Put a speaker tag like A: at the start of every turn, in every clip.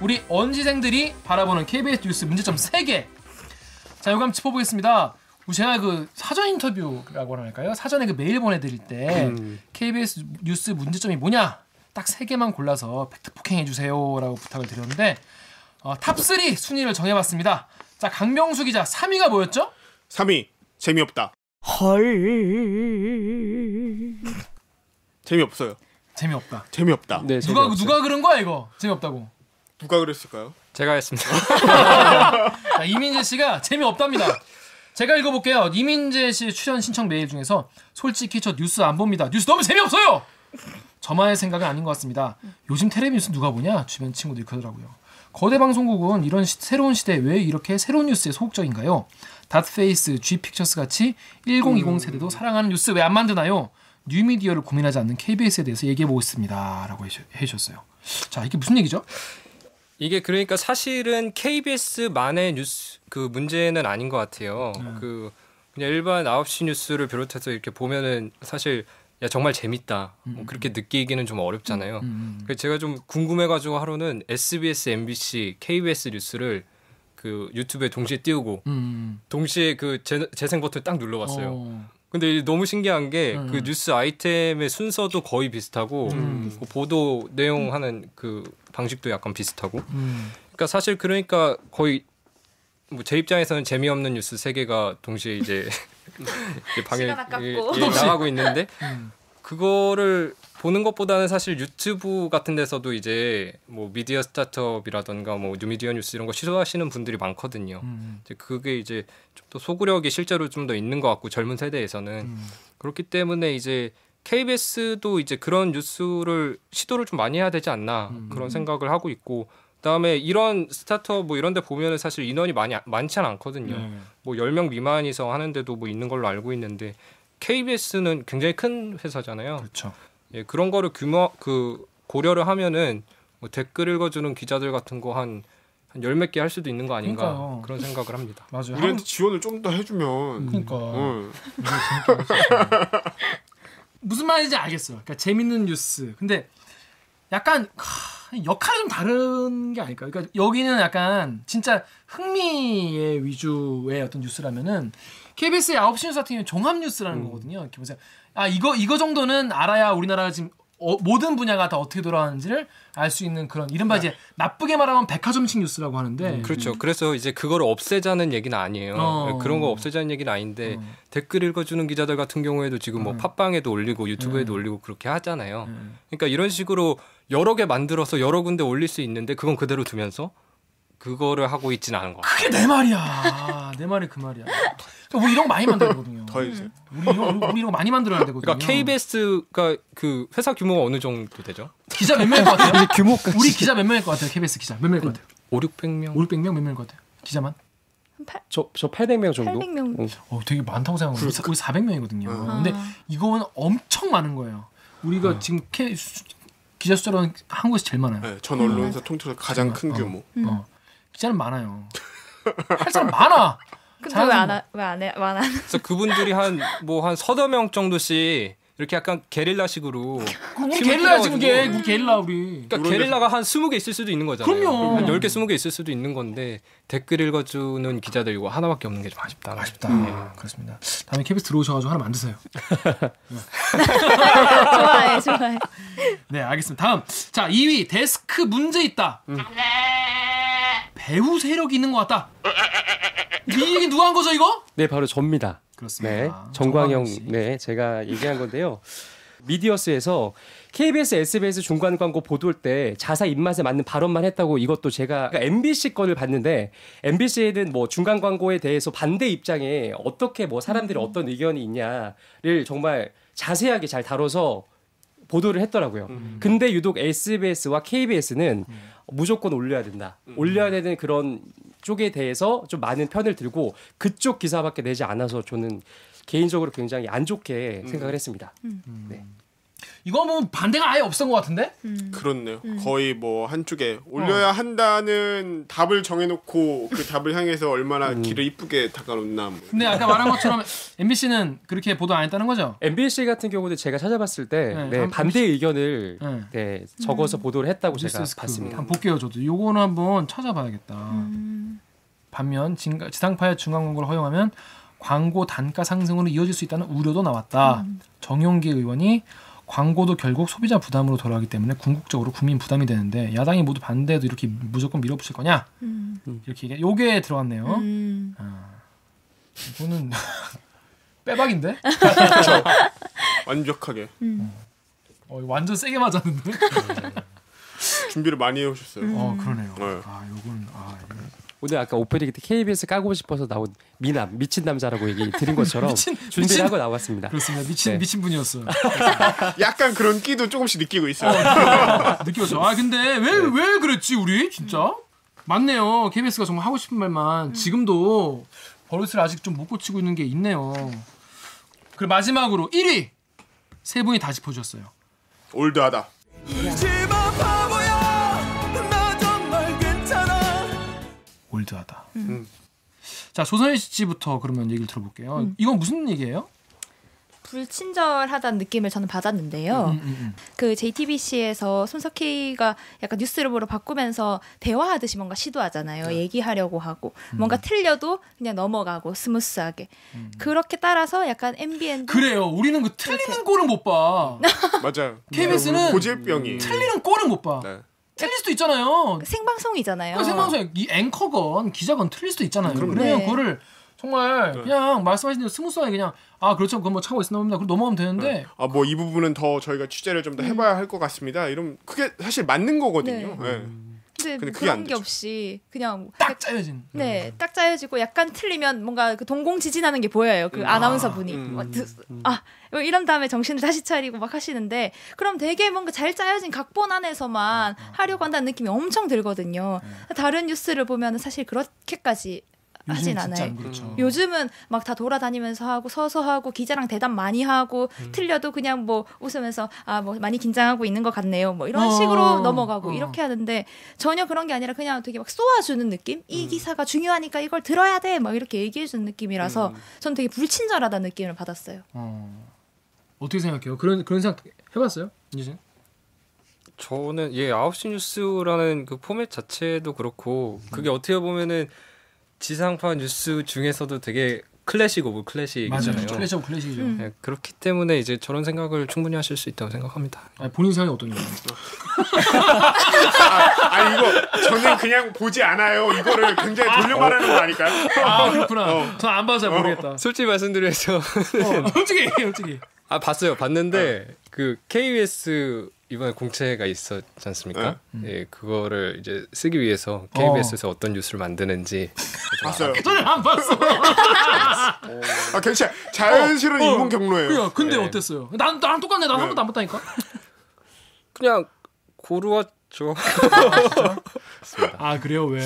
A: 우리 언시생들이 바라보는 KBS 뉴스 문제점 3개. 자, 이거 한번 짚어보겠습니다. 제가 그 사전 인터뷰라고 할까요? 사전에 그 메일 보내드릴 때 KBS 뉴스 문제점이 뭐냐? 딱 3개만 골라서 팩트 폭행해주세요라고 부탁을 드렸는데 탑3 순위를 정해봤습니다. 자, 강명수 기자 3위가 뭐였죠?
B: 3위 재미없다.
C: 헐.
B: 재미없어요.
A: 재미없다.
B: 재미없다.
C: 네,
A: 누가 그런 거야 이거? 재미없다고.
B: 누가 그랬을까요?
D: 제가 했습니다.
A: 자, 이민재 씨가 재미없답니다. 제가 읽어볼게요. 이민재 씨 출연 신청 메일 중에서 솔직히 저 뉴스 안 봅니다. 뉴스 너무 재미없어요. 저만의 생각은 아닌 것 같습니다. 요즘 텔레비 뉴스 누가 보냐? 주변 친구들이 그러더라고요. 거대 방송국은 이런 새로운 시대에 왜 이렇게 새로운 뉴스에 소극적인가요? 닷페이스, G픽처스 같이 1020 세대도 사랑하는 뉴스 왜 안 만드나요? 뉴미디어를 고민하지 않는 KBS에 대해서 얘기해보고 있습니다. 라고 해주셨어요. 자, 이게 무슨 얘기죠?
D: 이게 그러니까 사실은 KBS만의 뉴스 그 문제는 아닌 것 같아요. 그 그냥 일반 9시 뉴스를 비롯해서 이렇게 보면은 사실 야 정말 재밌다 뭐 그렇게 느끼기는 좀 어렵잖아요. 그래서 제가 좀 궁금해가지고 하루는 SBS, MBC, KBS 뉴스를 그 유튜브에 동시에 띄우고 동시에 그 재생 버튼 딱 눌러봤어요. 근데 너무 신기한 게 그 뉴스 아이템의 순서도 거의 비슷하고 그 보도 내용하는 그 방식도 약간 비슷하고. 그러니까 사실 그러니까 거의 뭐 제 입장에서는 재미없는 뉴스 3개가 동시에 이제 방에 나가고 있는데 그거를 보는 것보다는 사실 유튜브 같은 데서도 이제 뭐 미디어 스타트업이라던가 뭐 뉴미디어 뉴스 이런 거 시도하시는 분들이 많거든요. 이제 그게 이제 좀 더 소구력이 실제로 좀 더 있는 것 같고 젊은 세대에서는 그렇기 때문에 이제 KBS도 이제 그런 뉴스를 시도를 좀 많이 해야 되지 않나 그런 생각을 하고 있고 그다음에 이런 스타트업 뭐 이런 데 보면은 사실 인원이 많지 않거든요. 뭐 10명 미만이서 하는데도 뭐 있는 걸로 알고 있는데 KBS는 굉장히 큰 회사잖아요.
A: 그렇죠.
D: 예, 그런 거를 고려를 하면은 뭐 댓글 읽어주는 기자들 같은 거 한 10몇 개 할 수도 있는 거 아닌가. 그러니까요. 그런 생각을 합니다.
A: 맞아요.
B: 우리한테 지원을 좀 더 해주면.
A: 그러니까. 무슨 말인지 알겠어요. 그러니까 재밌는 뉴스. 근데 약간 역할이 좀 다른 게 아닐까요? 그러니까 여기는 약간 진짜 흥미의 위주의 어떤 뉴스라면은 KBS의 9시 뉴스 같은 경우는 종합 뉴스라는 거거든요. 이렇게 보세요. 아, 이거 정도는 알아야 우리나라가 지금 모든 분야가 다 어떻게 돌아가는지를 알 수 있는 그런 이른바 이제 나쁘게 말하면 백화점식 뉴스라고 하는데
D: 그렇죠. 그래서 이제 그거를 없애자는 얘기는 아니에요. 그런 거 없애자는 얘기는 아닌데 댓글 읽어주는 기자들 같은 경우에도 지금 뭐 팟빵에도 올리고 유튜브에도 올리고 그렇게 하잖아요. 그러니까 이런 식으로 여러 개 만들어서 여러 군데 올릴 수 있는데 그건 그대로 두면서 그거를 하고 있지는 않은 것 같아요.
A: 그게 내 말이야. 내 말이 그 말이야. 우리 이런 거 많이 만들어야 되거든요.
B: 더 해주세요.
A: 우리 이런 거 많이 만들어야 되거든요.
D: 그러니까 KBS가 그 회사 규모가 어느 정도 되죠?
A: 기자 몇 명일 것 같아요?
C: 규모까지.
A: 우리 기자 몇 명일 것 같아요? KBS 기자 몇 명일 것 같아요?
D: 500-600명?
A: 500명 몇 명일 것 같아요? 기자만?
C: 저 800명 정도?
E: 800명.
A: 되게 많다고 생각하는데 우리 400명이거든요. 근데 이거는 엄청 많은 거예요. 우리가 지금 기자 숫자로는 한국에서 제일 많아요.
B: 네, 전 언론사 통틀어 가장 큰 규모.
A: 기자는 많아요. 할 사람 많아.
E: 근데 왜 안 해?
D: 그래서 그분들이 한 서너 명 정도씩 이렇게 약간 게릴라식으로
A: 우리 게릴라야 지금 우리 게릴라 우리.
D: 그러니까 게릴라가 한 20개 있을 수도 있는 거잖아요.
A: 그럼요.
D: 한 10개, 20개 있을 수도 있는 건데 댓글 읽어주는 기자들 이거 하나밖에 없는 게 좀 아쉽다.
A: 그렇습니다. 다음에 KBS 들어오셔가지고 하나 만드세요.
E: 좋아해.
A: 네, 알겠습니다. 다음. 자, 2위 데스크 문제 있다. 배우 세력이 있는 것 같다. 이 얘기 누가 한 거죠 이거?
C: 네, 바로 접니다.
A: 그렇습니다.
C: 네, 정광영 네, 제가 얘기한 건데요. 미디어스에서 KBS, SBS 중간 광고 보도할 때 자사 입맛에 맞는 발언만 했다고 이것도 제가 MBC 거를 봤는데 MBC에는 뭐 중간 광고에 대해서 반대 입장에 어떻게 뭐 사람들이 어떤 의견이 있냐를 정말 자세하게 잘 다뤄서 보도를 했더라고요. 근데 유독 SBS와 KBS는 무조건 올려야 된다. 올려야 되는 그런 쪽에 대해서 좀 많은 편을 들고 그쪽 기사밖에 내지 않아서 저는 개인적으로 굉장히 안 좋게 생각을 했습니다. 네.
A: 이거 보면 반대가 아예 없었던 것 같은데?
B: 그렇네요. 거의 뭐 한쪽에 올려야 한다는 답을 정해놓고 그 답을 향해서 얼마나 길을 이쁘게 닦아놓나. 뭐.
A: 근데 아까 말한 것처럼 MBC는 그렇게 보도 안 했다는 거죠?
C: MBC 같은 경우도 제가 찾아봤을 때
A: 네,
C: 반대 의견을
A: 네.
C: 적어서 보도를 했다고 제가
A: 뉴스데스크.
C: 봤습니다.
A: 한번 볼게요, 저도. 요거는 한번 찾아봐야겠다. 반면 지상파의 중간 광고를 허용하면 광고 단가 상승으로 이어질 수 있다는 우려도 나왔다. 정용기 의원이 광고도 결국 소비자 부담으로 돌아가기 때문에 궁극적으로 국민 부담이 되는데 야당이 모두 반대해도 이렇게 무조건 밀어붙일 거냐? 이렇게 얘기해. 요게 들어갔네요. 이거는 빼박인데?
B: 완벽하게
A: 완전 세게 맞았는데?
B: 준비를 많이 해오셨어요.
A: 그러네요.
B: 네.
A: 요건
C: 오늘 아까 오프닝 때 KBS 까고 싶어서 나온 미친 남자라고 얘기 드린 것처럼 준비를 하고 나왔습니다.
A: 그렇습니다.
C: 네.
A: 미친 분이었어요.
B: 약간 그런 끼도 조금씩 느끼고 있어요.
A: 느껴져. 근데 왜 그랬지 우리 진짜? 맞네요. KBS가 정말 하고 싶은 말만 지금도 버릇을 아직 좀 못 고치고 있는 게 있네요. 그리고 마지막으로 1위 세 분이 다 짚어주셨어요.
B: 올드하다.
A: 올드하다. 자, 조선일 씨부터 그러면 얘기를 들어볼게요. 이건 무슨 얘기예요?
E: 불친절하다는 느낌을 저는 받았는데요. 그 JTBC에서 손석희가 약간 뉴스를 보러 바꾸면서 대화하듯이 뭔가 시도하잖아요. 얘기하려고 하고 뭔가 틀려도 그냥 넘어가고 스무스하게. 그렇게 따라서 약간 MBN도
A: 그래요. 우리는 그 틀리는 꼴은 못 봐.
B: 맞아요.
A: KBS는
B: 고질병이.
A: 틀리는 꼴은 못 봐.
B: 네.
A: 틀릴 수도 있잖아요.
E: 생방송이잖아요.
A: 생방송에 이 앵커건 기자건 틀릴 수도 있잖아요. 그러면
E: 네.
A: 그거를 정말 그냥 말씀하신 대로 스무스하게 그냥 그렇죠. 그건 뭐 참고 있으나 봅니다. 그럼 넘어가면 되는데
B: 뭐 이 부분은 더 저희가 취재를 좀 더 해봐야 할 것 같습니다. 이러면 그게 사실 맞는 거거든요. 네.
E: 근데
B: 근데 그게
E: 그런
B: 안
E: 게
B: 되죠.
E: 없이 그냥
A: 딱 짜여진.
E: 딱 짜여지고 약간 틀리면 뭔가 그 동공지진하는 게 보여요. 그 아나운서 분이 뭐 이런 다음에 정신을 다시 차리고 막 하시는데 그럼 되게 뭔가 잘 짜여진 각본 안에서만 하려고 한다는 느낌이 엄청 들거든요. 다른 뉴스를 보면 사실 그렇게까지 하진 않아요.
A: 그렇죠.
E: 요즘은 막 다 돌아다니면서 하고 서서 하고 기자랑 대담 많이 하고 틀려도 그냥 뭐 웃으면서 뭐 많이 긴장하고 있는 것 같네요. 뭐 이런 식으로 넘어가고 이렇게 하는데 전혀 그런 게 아니라 그냥 되게 막 쏘아주는 느낌? 이 기사가 중요하니까 이걸 들어야 돼. 막 이렇게 얘기해주는 느낌이라서 전 되게 불친절하다는 느낌을 받았어요.
A: 어떻게 생각해요? 그런 생각 해봤어요? 이제?
D: 저는 9시 뉴스라는 그 포맷 자체도 그렇고 그게 어떻게 보면은 지상파 뉴스 중에서도 되게 클래식 오브 클래식이잖아요.
A: 맞아요. 클래식 오브 클래식이죠.
D: 네, 그렇기 때문에 이제 저런 생각을 충분히 하실 수 있다고 생각합니다.
A: 본인 생각이 어떤가요?
B: 이거 저는 그냥 보지 않아요. 이거를 굉장히 돌려 말하는 거 아닐까요?
A: 그렇구나. 저 안 봐서 잘 모르겠다.
D: 솔직히 말씀드려서
A: 솔직히.
D: 봤어요. 봤는데 그 KBS 이번에 공채가 있었지 않습니까? 예, 그거를 이제 쓰기 위해서 KBS에서 어떤 뉴스를 만드는지
B: 봤어요.
A: 저는 안 봤어.
B: 괜찮아. 자연스러운 인문 경로예요.
A: 근데 어땠어요? 나랑 똑같네. 난 한 번도 안 봤다니까.
D: 그냥 고루었죠.
A: 그래요? 왜?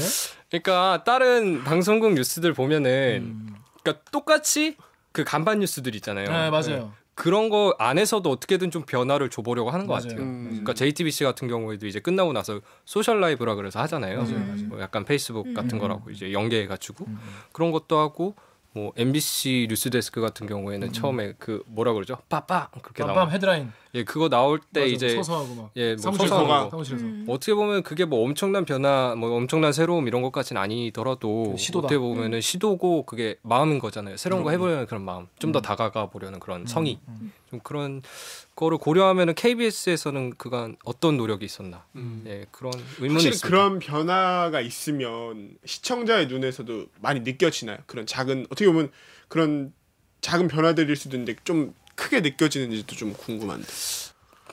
D: 그러니까 다른 방송국 뉴스들 보면은 그러니까 똑같이 그 간판 뉴스들 있잖아요.
A: 네, 맞아요.
D: 그런 거 안에서도 어떻게든 좀 변화를 줘보려고 하는 것
A: 맞아요.
D: 같아요. 그러니까 JTBC 같은 경우에도 이제 끝나고 나서 소셜 라이브라 그래서 하잖아요.
A: 맞아요.
D: 뭐 약간 페이스북 같은 거라고 이제 연계해가지고 그런 것도 하고 뭐 MBC 뉴스데스크 같은 경우에는 처음에 그 뭐라 그러죠? 빠빠 그렇게 나와.
A: 헤드라인.
D: 예, 그거 나올 때
A: 맞아,
D: 이제
A: 서서 하고 막.
D: 예, 뭐
A: 사무실에서
D: 서서 하고.
A: 사무실에서.
D: 어떻게 보면 그게 뭐 엄청난 변화, 뭐 엄청난 새로움 이런 것까지는 아니더라도
A: 시도다.
D: 어떻게 보면은 시도고 그게 마음인 거잖아요. 새로운 거 해보려는 그런 마음, 좀 더 다가가 보려는 그런 성의, 좀 그런 거를 고려하면은 KBS에서는 그간 어떤 노력이 있었나, 예, 그런 의문이
B: 확실히
D: 있습니다.
B: 그런 변화가 있으면 시청자의 눈에서도 많이 느껴지나요? 그런 작은 어떻게 보면 그런 작은 변화들일 수도 있는데 좀 크게 느껴지는지도 좀 궁금한데.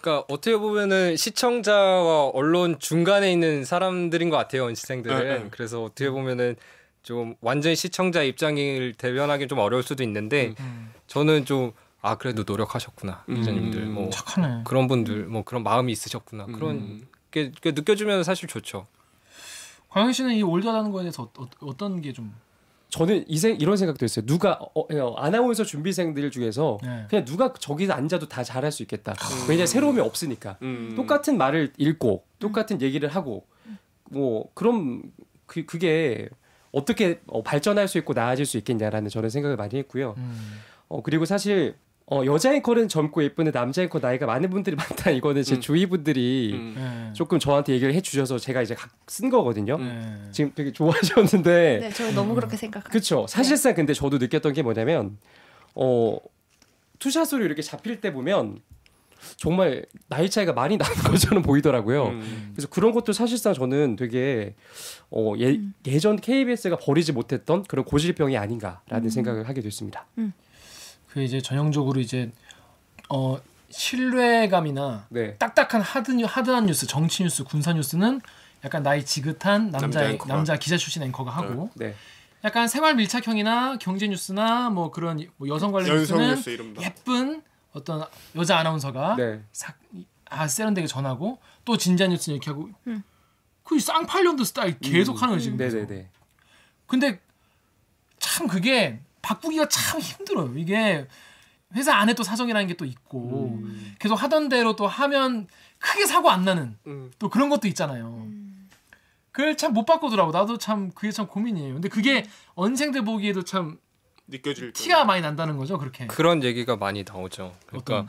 D: 그러니까 어떻게 보면은 시청자와 언론 중간에 있는 사람들인 것 같아요, 언시생들은. 그래서 어떻게 보면은 좀 완전 시청자 입장을 대변하기 좀 어려울 수도 있는데 저는 좀 그래도 노력하셨구나 기자님들, 뭐
A: 착하네.
D: 그런 분들, 뭐 그런 마음이 있으셨구나 그런 게 느껴지면 사실 좋죠.
A: 광영 씨는 이 올드하다는 거에 대해서 어떤 게 좀
C: 저는 이런 생각도 했어요. 누가 아나운서 준비생들 중에서
A: 네.
C: 그냥 누가 저기서 앉아도 다 잘할 수 있겠다. 왜냐면 새로움이 없으니까. 똑같은 말을 읽고 똑같은 얘기를 하고 뭐 그럼 그게 어떻게 발전할 수 있고 나아질 수 있겠냐라는 저는 생각을 많이 했고요. 그리고 사실 여자 앵커는 젊고 예쁜데 남자 앵커 나이가 많은 분들이 많다. 이거는 제 주위 분들이
A: 네.
C: 조금 저한테 얘기를 해주셔서 제가 이제 쓴 거거든요.
A: 네.
C: 지금 되게 좋아하셨는데.
E: 네, 저 너무 그렇게 생각합니다.
C: 그렇죠. 사실상 근데 저도 느꼈던 게 뭐냐면 투샷으로 이렇게 잡힐 때 보면 정말 나이 차이가 많이 나는 것처럼 보이더라고요. 그래서 그런 것도 사실상 저는 되게 예전 KBS가 버리지 못했던 그런 고질병이 아닌가라는 생각을 하게 됐습니다.
A: 그 이제 전형적으로 이제 신뢰감이나
C: 네.
A: 딱딱한 하드한 뉴스, 정치 뉴스, 군사 뉴스는 약간 나이 지긋한 남자 기자 출신 앵커가 하고
C: 네.
A: 약간 생활 밀착형이나 경제 뉴스나 뭐 그런 뭐 여성 관련 뉴스는
B: 뉴스 이름도.
A: 예쁜 어떤 여자 아나운서가
C: 네.
A: 세련되게 전하고 또 진지한 뉴스는 이렇게 하고 그 쌍팔년도 스타일 계속 하는 거지 지금.
C: 네네네.
A: 근데 참 그게 바꾸기가 참 힘들어요. 이게 회사 안에 또 사정이라는 게 또 있고 계속 하던 대로 또 하면 크게 사고 안 나는 또 그런 것도 있잖아요. 그걸 참 못 바꾸더라고. 나도 참 그게 참 고민이에요. 근데 그게 언생들 보기에도 참
B: 느껴질
A: 티가 많이 난다는 거죠. 그렇게.
D: 그런 얘기가 많이 나오죠. 그러니까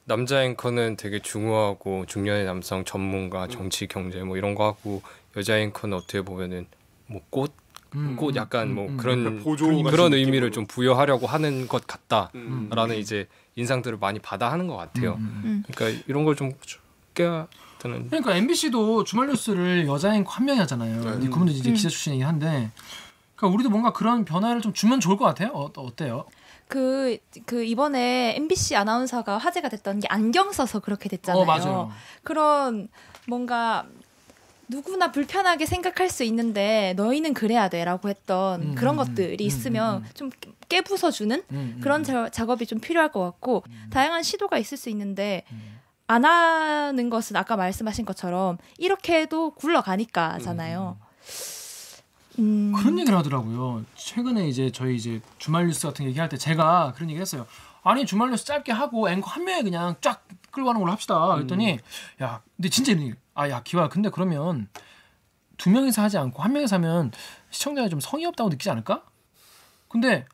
D: 남자 앵커는 되게 중후하고 중년의 남성 전문가, 정치, 경제 뭐 이런 거 하고 여자 앵커는 어떻게 보면은 뭐 꽃 약간 뭐 그런
B: 보조 같은
D: 그런
B: 느낌으로.
D: 의미를 좀 부여하려고 하는 것 같다라는 이제 인상들을 많이 받아 하는 것 같아요. 그러니까 이런 걸 좀 깨야 되는.
A: 그러니까 MBC도 주말 뉴스를 여자 앵커 한 명이 하잖아요. 근데 그분도 이제 기자 출신이긴 한데, 그러니까 우리도 뭔가 그런 변화를 좀 주면 좋을 것 같아요. 어때요?
E: 그 이번에 MBC 아나운서가 화제가 됐던 게 안경 써서 그렇게 됐잖아요.
A: 맞아요.
E: 그런 뭔가 누구나 불편하게 생각할 수 있는데 너희는 그래야 돼라고 했던 그런 것들이 있으면 좀 깨부숴주는 그런 작업이 좀 필요할 것 같고 다양한 시도가 있을 수 있는데 안 하는 것은 아까 말씀하신 것처럼 이렇게 해도 굴러가니까잖아요.
A: 그런 얘기를 하더라고요. 최근에 이제 저희 이제 주말 뉴스 같은 거 얘기할 때 제가 그런 얘기를 했어요. 아니 주말 뉴스 짧게 하고 앵커 한 명이 그냥 쫙 끌고 가는 걸로 합시다. 그랬더니 야 근데 진짜 이런 얘기. 야 기화 근데 그러면 두 명이서 하지 않고 한 명이서 하면 시청자가 좀 성의 없다고 느끼지 않을까? 근데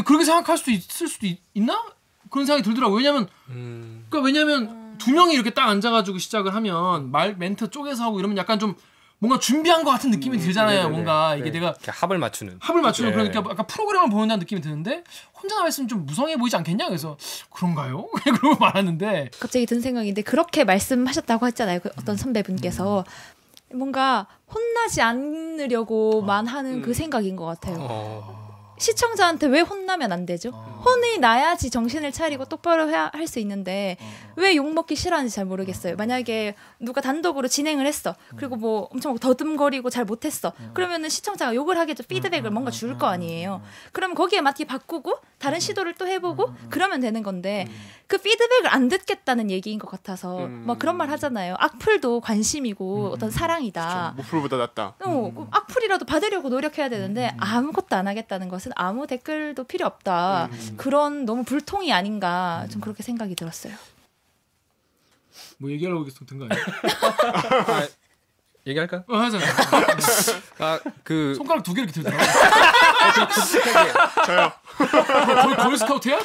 A: 그렇게 생각할 수도 있을 수도 있나? 그런 생각이 들더라고요. 왜냐면 두 명이 이렇게 딱 앉아가지고 시작을 하면 멘트 쪼개서 하고 이러면 약간 좀 뭔가 준비한 것 같은 느낌이 들잖아요.
C: 네네네.
A: 뭔가 이게
C: 네.
A: 내가
D: 이렇게 합을 맞추는.
A: 그러니까
D: 네.
A: 약간 프로그램을 보는다는 느낌이 드는데 혼자 나와 있으면 좀 무성해 보이지 않겠냐? 그래서 그런가요? 그러고 말았는데
E: 갑자기 든 생각인데 그렇게 말씀하셨다고 했잖아요. 그 어떤 선배분께서 뭔가 혼나지 않으려고만 하는 그 생각인 것 같아요. 시청자한테 왜 혼나면 안 되죠? 혼이 나야지 정신을 차리고 똑바로 할 수 있는데 왜 욕먹기 싫어하는지 잘 모르겠어요. 만약에 누가 단독으로 진행을 했어. 그리고 뭐 엄청 더듬거리고 잘 못했어. 그러면은 시청자가 욕을 하겠죠. 피드백을 뭔가 줄 거 아니에요. 그러면 거기에 맞게 바꾸고 다른 시도를 또 해보고 그러면 되는 건데 그 피드백을 안 듣겠다는 얘기인 것 같아서 막 그런 말 하잖아요. 악플도 관심이고 어떤 사랑이다.
B: 목풀보다 낫다.
E: 악플이라도 받으려고 노력해야 되는데 아무것도 안 하겠다는 것은 아무 댓글도 필요 없다. 그런 너무 불통이 아닌가 좀 그렇게 생각이 들었어요.
A: 뭐 얘기하려고 든 거 아니에요?
D: 얘기할까?
A: 하자.
D: 그
A: 손가락 두 개 이렇게 들더라고요.
B: 저요.
A: 거의 걸스카우트야?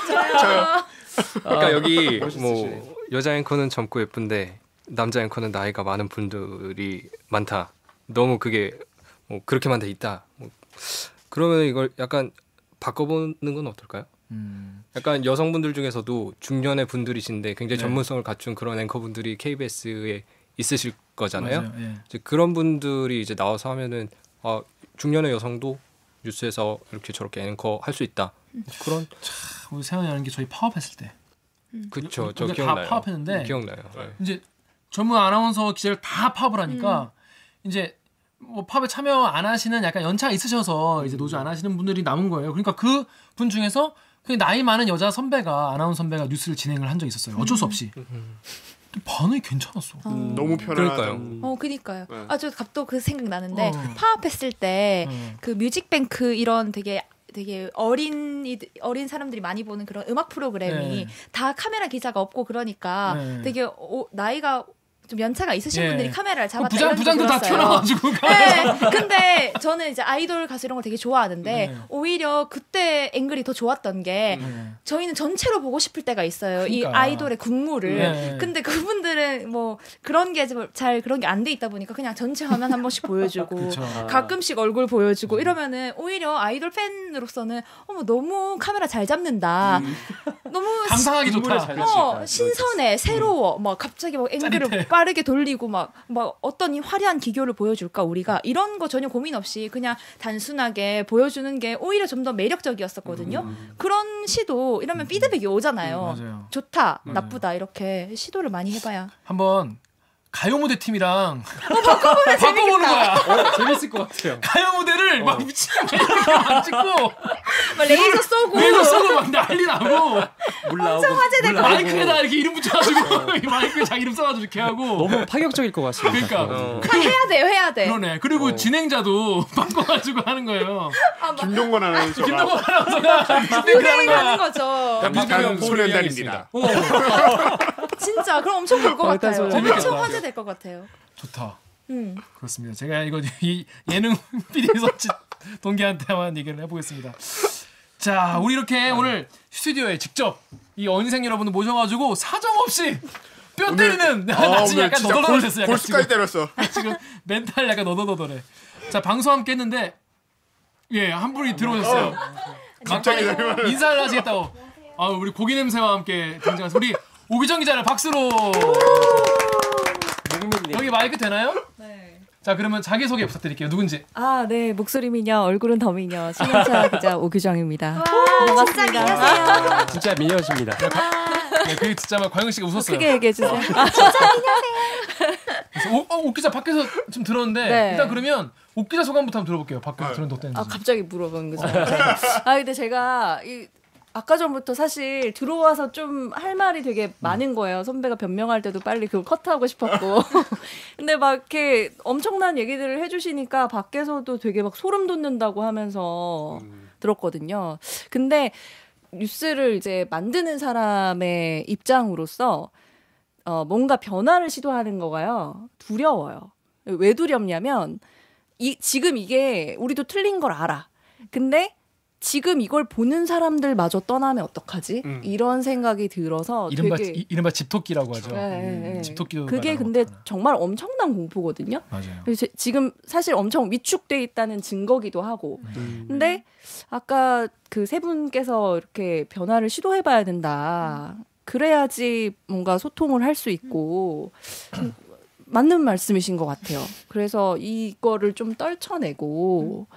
D: 그러니까 여기
C: 멋있으시네.
D: 뭐 여자 앵커는 젊고 예쁜데 남자 앵커는 나이가 많은 분들이 많다. 너무 그게 뭐 그렇게만 돼 있다. 뭐 그러면 이걸 약간 바꿔보는 건 어떨까요? 약간 여성분들 중에서도 중년의 분들이신데 굉장히 전문성을 갖춘 그런 앵커분들이 KBS에 있으실 거잖아요.
A: 맞아요. 예.
D: 이제 그런 분들이 이제 나와서 하면은 중년의 여성도 뉴스에서 이렇게 저렇게 앵커 할 수 있다. 그런
A: 우리 생각나는 게 저희 파업했을 때
D: 그쵸. 저
A: 우리가
D: 기억나요.
A: 다 파업했는데
D: 기억나요. 네.
A: 이제 전문 아나운서 기자를 다 파업을 하니까 이제 뭐 파업에 참여 안 하시는 약간 연차가 있으셔서 이제 노조 안 하시는 분들이 남은 거예요. 그러니까 그 분 중에서 그 나이 많은 여자 선배가 아나운서 선배가 뉴스를 진행을 한 적이 있었어요. 어쩔 수 없이. 반응이 괜찮았어.
B: 너무 편안하다.
D: 그러니까요.
E: 그니까요.
B: 네.
E: 저 갑자기 그 생각 나는데 파업했을 때 그 뮤직뱅크 이런 되게 어린 사람들이 많이 보는 그런 음악 프로그램이 다 카메라 기자가 없고 그러니까 되게 나이가 좀 연차가 있으신 분들이 카메라를 잡았다 이런
A: 부장도 다 튀어나와가지고.
E: 네. 근데 저는 이제 아이돌 가수 이런 걸 되게 좋아하는데 오히려 그때 앵글이 더 좋았던 게 저희는 전체로 보고 싶을 때가 있어요.
A: 그러니까.
E: 이 아이돌의 군무를. 근데 그분들은 뭐 그런 게 잘 그런 게 안 돼 있다 보니까 그냥 전체 화면 한 번씩 보여주고 가끔씩 얼굴 보여주고 이러면은 오히려 아이돌 팬으로서는 너무 카메라 잘 잡는다. 너무
A: 감상하기 좋다.
E: 신선해, 새로워. 막 갑자기 막 앵글을
A: 짜릿해.
E: 빠르게 돌리고 막 어떤 이 화려한 기교를 보여줄까 우리가 이런 거 전혀 고민 없이 그냥 단순하게 보여주는 게 오히려 좀 더 매력적이었었거든요. 그런 시도 이러면 피드백이 오잖아요.
A: 맞아요.
E: 좋다, 나쁘다 이렇게 시도를 많이 해봐야.
A: 한번 가요 무대 팀이랑 바꿔보는 거야.
C: 재밌을 것 같아요.
A: 가요 무대를 막 미치게 막 찍고
E: 막 레이저 쏘고
A: 막 난리 나고
E: 엄청 화제될 것 같아.
A: 마이크에다 이렇게 이름 붙여가지고 이 마이크에 자기 이름 써가지고 이렇게 하고.
C: 너무 파격적일 것 같습니다.
A: 그러니까
E: 해야 돼.
A: 그러네. 그리고 진행자도 바꿔가지고 하는 거예요.
B: 김동건 아나운서가
A: 김동건 아나운서가 뮤직뱅크를 하는
E: 하는
A: 거야.
E: 거죠.
B: 비슷한 소년단입니다.
E: 진짜 그럼 엄청 볼 것 같아요.
A: 재밌겠다.
E: 엄청 화제될 것 같아요.
A: 좋다. 그렇습니다. 제가 이거 이 예능 PD 서치 동기한테만 얘기를 해보겠습니다. 자, 우리 이렇게 오늘 스튜디오에 직접 이 어인생 여러분들 모셔가지고 사정없이 뼈 때리는 나 지금 약간 너덜너덜했어. 약간
B: 골수까지 때렸어.
A: 지금 멘탈 약간 너덜너덜해. 자, 방송 함께 했는데 한 분이 들어오셨어요.
B: 갑자기
A: 인사를 하시겠다고. 우리 고기 냄새와 함께 등장해서 우리 오기정 기자를 박수로. 여기 마이크 되나요?
F: 네.
A: 자, 그러면 자기소개 부탁드릴게요. 누군지.
F: 네. 목소리 미녀, 얼굴은 더 미녀. 신인차 기자 오규정입니다.
E: 진짜 미녀세요.
C: 진짜 미녀십니다.
A: 네, 그게 진짜 막 광영 씨가 웃었어요.
F: 크게 얘기해 주세요.
A: 그래서 옥 기자 밖에서 좀 들었는데
F: 네.
A: 일단 그러면 옥 기자 소감부터 한번 들어볼게요. 밖에서 들은 어땠는지.
F: 갑자기 물어보는 거죠. 근데 제가 아까 전부터 사실 들어와서 좀 할 말이 되게 많은 거예요. 선배가 변명할 때도 빨리 그걸 컷하고 싶었고. 근데 막 이렇게 엄청난 얘기들을 해주시니까 밖에서도 되게 막 소름 돋는다고 하면서 들었거든요. 근데 뉴스를 이제 만드는 사람의 입장으로서 뭔가 변화를 시도하는 거가요. 두려워요. 왜 두렵냐면 지금 이게 우리도 틀린 걸 알아. 근데 지금 이걸 보는 사람들마저 떠나면 어떡하지? 이런 생각이 들어서
A: 이른바 집토끼라고 하죠. 집토끼도
F: 그게 근데 정말 엄청난 공포거든요.
A: 맞아요.
F: 그래서 지금 사실 엄청 위축돼 있다는 증거기도 하고. 근데 아까 그 세 분께서 이렇게 변화를 시도해봐야 된다. 그래야지 뭔가 소통을 할 수 있고 맞는 말씀이신 것 같아요. 그래서 이거를 좀 떨쳐내고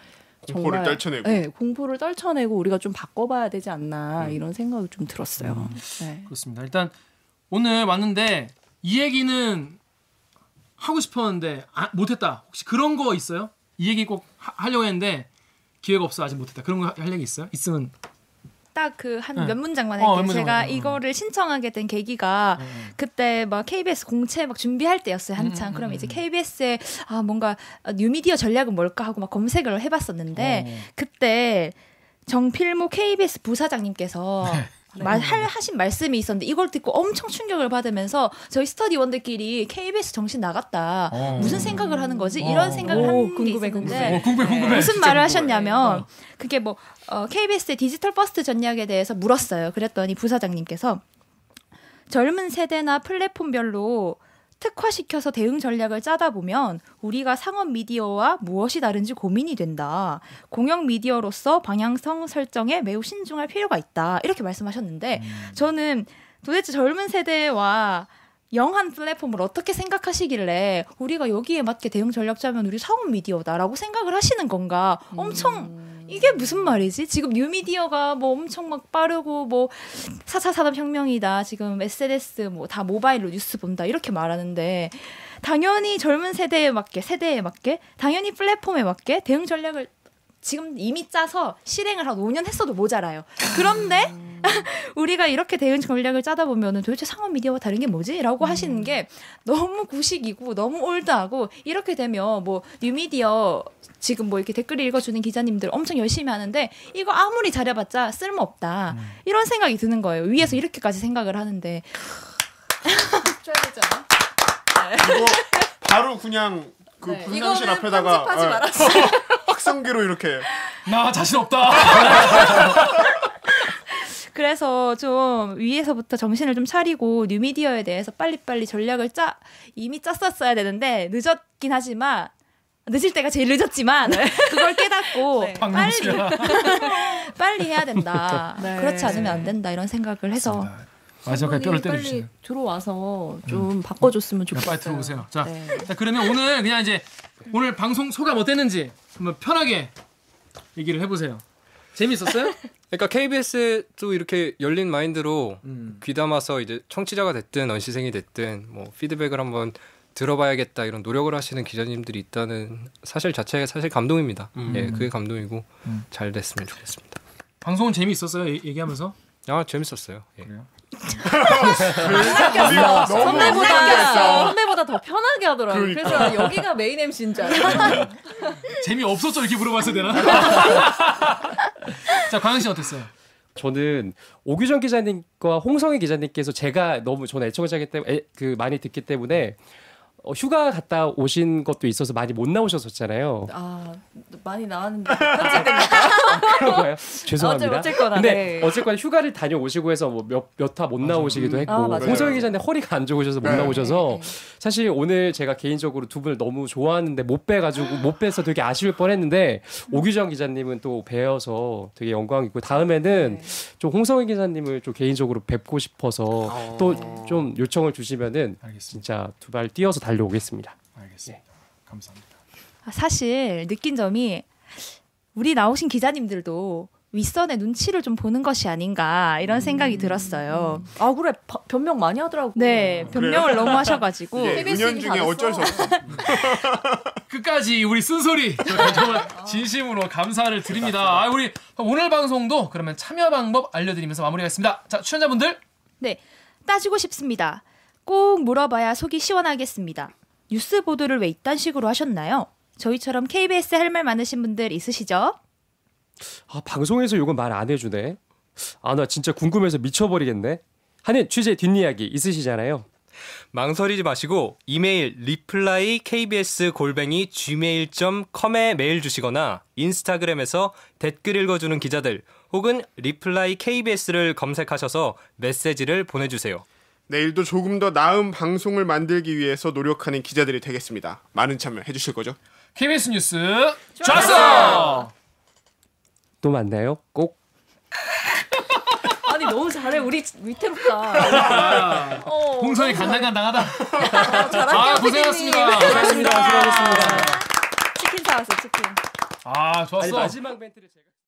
B: 공포를 떨쳐내고.
F: 네, 공포를 떨쳐내고 우리가 좀 바꿔봐야 되지 않나 이런 생각이 좀 들었어요. 네.
A: 그렇습니다. 일단 오늘 왔는데 이 얘기는 하고 싶었는데 못했다. 혹시 그런 거 있어요? 이 얘기 꼭 하려고 했는데 기회가 없어 아직 못했다. 그런 거 할 얘기 있어요? 있으면
E: 딱 그 한 몇 문장만 할게요. 제가 이거를 신청하게 된 계기가 그때 막 KBS 공채 막 준비할 때였어요. 한창. 그럼 이제 KBS에 뭔가 뉴미디어 전략은 뭘까 하고 막 검색을 해봤었는데 그때 정필모 KBS 부사장님께서 하신 말씀이 있었는데 이걸 듣고 엄청 충격을 받으면서 저희 스터디원들끼리 KBS 정신 나갔다. 무슨 생각을 하는 거지? 이런 생각을 한 게 있었는데
A: 궁금해.
E: 무슨 말을 하셨냐면 그게 뭐 KBS의 디지털 퍼스트 전략에 대해서 물었어요. 그랬더니 부사장님께서 젊은 세대나 플랫폼별로 특화시켜서 대응 전략을 짜다 보면 우리가 상업 미디어와 무엇이 다른지 고민이 된다. 공영 미디어로서 방향성 설정에 매우 신중할 필요가 있다. 이렇게 말씀하셨는데 저는 도대체 젊은 세대와 영한 플랫폼을 어떻게 생각하시길래 우리가 여기에 맞게 대응 전략 짜면 우리 상업 미디어다라고 생각을 하시는 건가. 엄청 이게 무슨 말이지? 지금 뉴미디어가 뭐 엄청 막 빠르고 뭐 4차 산업혁명이다. 지금 SNS 뭐 다 모바일로 뉴스 본다. 이렇게 말하는데 당연히 젊은 세대에 맞게 당연히 플랫폼에 맞게 대응 전략을 지금 이미 짜서 실행을 한 5년 했어도 모자라요. 그런데 우리가 이렇게 대응 전략을 짜다 보면은 도대체 상업 미디어와 다른 게 뭐지? 라고 하시는 게 너무 구식이고 너무 올드하고 이렇게 되면 뭐 뉴미디어 지금 뭐 이렇게 댓글 읽어주는 기자님들 엄청 열심히 하는데 이거 아무리 잘해봤자 쓸모없다. 이런 생각이 드는 거예요. 위에서 이렇게까지 생각을 하는데.
F: 줘야 되잖아.
B: 이거 바로 그냥 그
F: 네.
B: 분장실
F: 이거는
B: 앞에다가
F: 편집하지 말았어.
B: 확성기로 이렇게
A: 나 자신 없다.
E: 그래서 좀 위에서부터 정신을 좀 차리고 뉴미디어에 대해서 빨리빨리 전략을 이미 짰었어야 되는데 늦었긴 하지만 늦을 때가 제일 늦었지만 그걸 깨닫고
F: 네.
E: 빨리 해야 된다.
F: 네.
E: 그렇지 않으면 안 된다 이런 생각을 해서
A: 마지막에 뼈를
F: 빨리
A: 때려주시네요.
F: 들어와서 좀 바꿔줬으면 좋겠어요.
A: 빨리 들어오세요. 자,
F: 네.
A: 자, 그러면 오늘 그냥 이제 오늘 방송 소감 어땠는지 한번 편하게 얘기를 해보세요. 재밌었어요?
D: 그러니까 KBS도 이렇게 열린 마인드로
A: 음.
D: 귀담아서 이제 청취자가 됐든 언시생이 됐든 뭐 피드백을 한번 들어봐야겠다 이런 노력을 하시는 기자님들이 있다는 사실 자체가 사실 감동입니다. 예, 그게 감동이고 잘 됐으면 좋겠습니다.
A: 방송은 재미있었어요? 얘기하면서?
D: 아 재밌었어요. 예.
A: 그래요?
F: 선배보다 더 편하게 하더라고요.
B: 그러니까.
F: 그래서 여기가 메인 MC인 줄 알았어요.
A: 재미없었죠? 이렇게 물어봤어야 되나? 자, 광현 씨 어땠어요?
C: 저는 오규정 기자님과 홍성희 기자님께서 제가 너무 저는 애청자이기 때문에 많이 듣기 때문에 휴가 갔다 오신 것도 있어서 많이 못 나오셨었잖아요.
F: 아 많이 나왔는데 편집됩니다.
C: 그런 거예요? 죄송합니다.
F: 어쨌거나.
C: 근데
F: 네.
C: 어쨌거나 휴가를 다녀오시고 해서 뭐 몇 화 못 나오시기도 했고
F: 맞아요.
C: 홍성희 기자님 허리가 안 좋으셔서 못
B: 네.
C: 나오셔서 사실 오늘 제가 개인적으로 두 분을 너무 좋아하는데 못 뵈서 되게 아쉬울 뻔했는데 오규정 기자님은 또 뵈어서 되게 영광이고 다음에는 좀 홍성희 기자님을 좀 개인적으로 뵙고 싶어서 또 좀 요청을 주시면은
A: 알겠습니다.
C: 진짜 두 발 뛰어서 달려오겠습니다.
A: 알겠습니다. 감사합니다.
E: 사실 느낀 점이 우리 나오신 기자님들도 윗선의 눈치를 좀 보는 것이 아닌가 이런 생각이 들었어요.
F: 아 그래 변명 많이 하더라고.
E: 네, 변명을 너무 하셔가지고
B: 이게
F: KBS
B: 은연중에
F: 받았어.
B: 어쩔 수 없어.
A: 끝까지 우리 쓴소리 정말 진심으로 감사를 드립니다. 아, 우리 오늘 방송도 그러면 참여 방법 알려드리면서 마무리하겠습니다. 자, 출연자분들
E: 네, 따지고 싶습니다. 꼭 물어봐야 속이 시원하겠습니다. 뉴스 보도를 왜 이딴 식으로 하셨나요? 저희처럼 KBS 할 말 많으신 분들 있으시죠?
C: 아 방송에서 이건 말 안 해주네. 아 나 진짜 궁금해서 미쳐버리겠네. 하는 취재 뒷이야기 있으시잖아요.
D: 망설이지 마시고 이메일 reply kbs@gmail.com에 메일 주시거나 인스타그램에서 댓글 읽어주는 기자들 혹은 reply kbs를 검색하셔서 메시지를 보내주세요.
B: 내일도 조금 더 나은 방송을 만들기 위해서 노력하는 기자들이 되겠습니다. 많은 참여 해주실 거죠?
A: KBS 뉴스 좋았어.
C: 또 만나요. 꼭.
F: 아니 너무 잘해. 우리 위태롭다.
A: 홍성이 간당간당하다.
F: 잘할게요.
A: 아, 고생하셨습니다.
F: 수고하셨습니다. 치킨 사왔어 치킨.
A: 아, 좋았어.
C: 아니 마지막 멘트를 제가